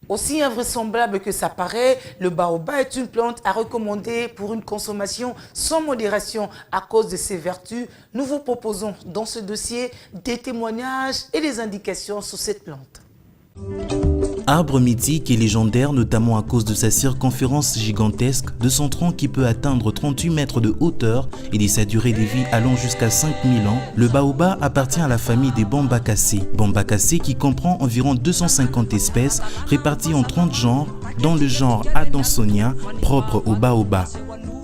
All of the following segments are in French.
Aussi invraisemblable que ça paraît, le baobab est une plante à recommander pour une consommation sans modération à cause de ses vertus. Nous vous proposons dans ce dossier des témoignages et des indications sur cette plante. Arbre mythique et légendaire, notamment à cause de sa circonférence gigantesque, de son tronc qui peut atteindre 38 mètres de hauteur et de sa durée de vie allant jusqu'à 5000 ans, le baobab appartient à la famille des bambacacées. Bambacacées qui comprend environ 250 espèces réparties en 30 genres, dont le genre Adansonia, propre au baobab.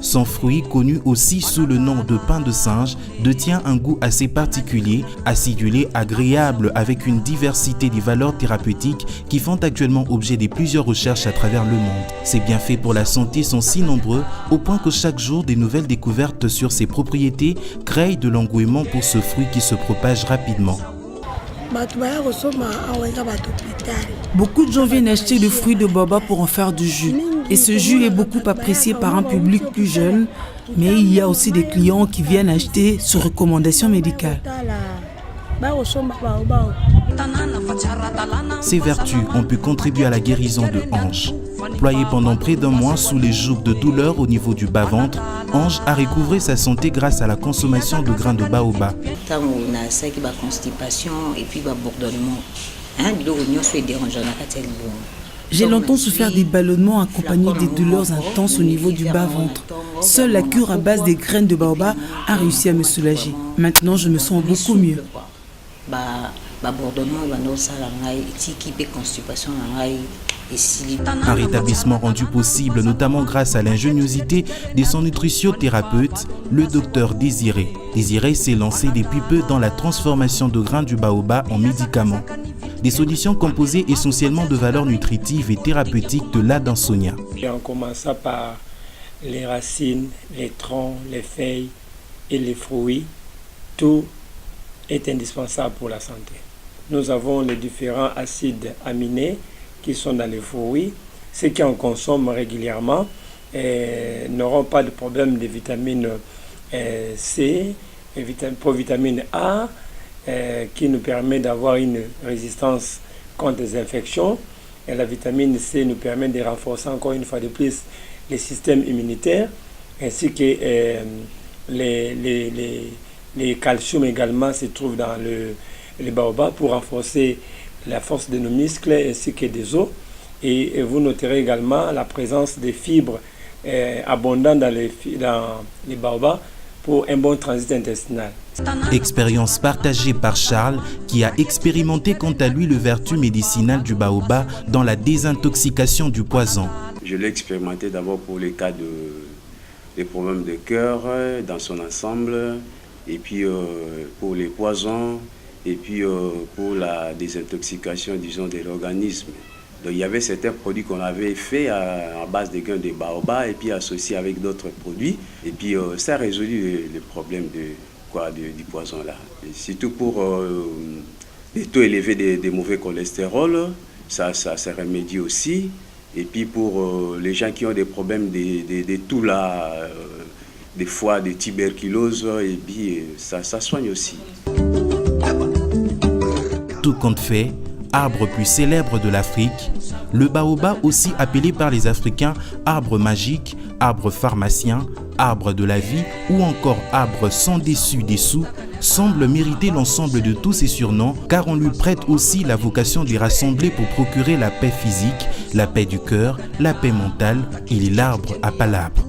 Son fruit, connu aussi sous le nom de pain de singe, détient un goût assez particulier, acidulé, agréable, avec une diversité des valeurs thérapeutiques qui font actuellement objet de plusieurs recherches à travers le monde. Ses bienfaits pour la santé sont si nombreux, au point que chaque jour, des nouvelles découvertes sur ses propriétés créent de l'engouement pour ce fruit qui se propage rapidement. Beaucoup de gens viennent acheter le fruit de baobab pour en faire du jus. Et ce jus est beaucoup apprécié par un public plus jeune, mais il y a aussi des clients qui viennent acheter sur recommandation médicale. Ces vertus ont pu contribuer à la guérison de Ange. Ployé pendant près d'un mois sous les jougs de douleur au niveau du bas-ventre, Ange a recouvré sa santé grâce à la consommation de grains de baobab. Quand on a ça qui va constipation et puis va bourdonnement, J'ai longtemps souffert des ballonnements accompagnés des douleurs intenses au niveau du bas-ventre. Seule la cure à base des graines de baobab a réussi à me soulager. Maintenant, je me sens beaucoup mieux. Un rétablissement rendu possible notamment grâce à l'ingéniosité de son nutritiothérapeute, le docteur Désiré. Désiré s'est lancé depuis peu dans la transformation de grains du baobab en médicaments. Des solutions composées essentiellement de valeurs nutritives et thérapeutiques de l'Adansonia. En commençant par les racines, les troncs, les feuilles et les fruits, tout est indispensable pour la santé. Nous avons les différents acides aminés qui sont dans les fruits. Ceux qui en consomment régulièrement n'auront pas de problème de vitamine C, provitamine A, qui nous permet d'avoir une résistance contre les infections. Et la vitamine C nous permet de renforcer encore une fois de plus les systèmes immunitaires, ainsi que les calcium également se trouvent dans le baobab pour renforcer la force de nos muscles ainsi que des os. Et vous noterez également la présence des fibres abondantes dans les baobabs pour un bon transit intestinal. Expérience partagée par Charles qui a expérimenté quant à lui le vertu médicinal du baobab dans la désintoxication du poison. Je l'ai expérimenté d'abord pour les cas des problèmes de cœur dans son ensemble, et puis pour les poisons, et puis pour la désintoxication, disons, de l'organisme. Donc il y avait certains produits qu'on avait fait à base de grains de baobab et puis associés avec d'autres produits. Et puis ça a résolu le problème du poison là. Et surtout pour les taux élevés de mauvais cholestérol, ça remédie aussi. Et puis pour les gens qui ont des problèmes de tout là, des foies, de tuberculose, et puis ça soigne aussi. Tout compte fait, arbre plus célèbre de l'Afrique, le baobab, aussi appelé par les Africains arbre magique, arbre pharmacien, arbre de la vie ou encore arbre sans dessous, semble mériter l'ensemble de tous ces surnoms car on lui prête aussi la vocation d'y rassembler pour procurer la paix physique, la paix du cœur, la paix mentale. Il est l'arbre à palabre.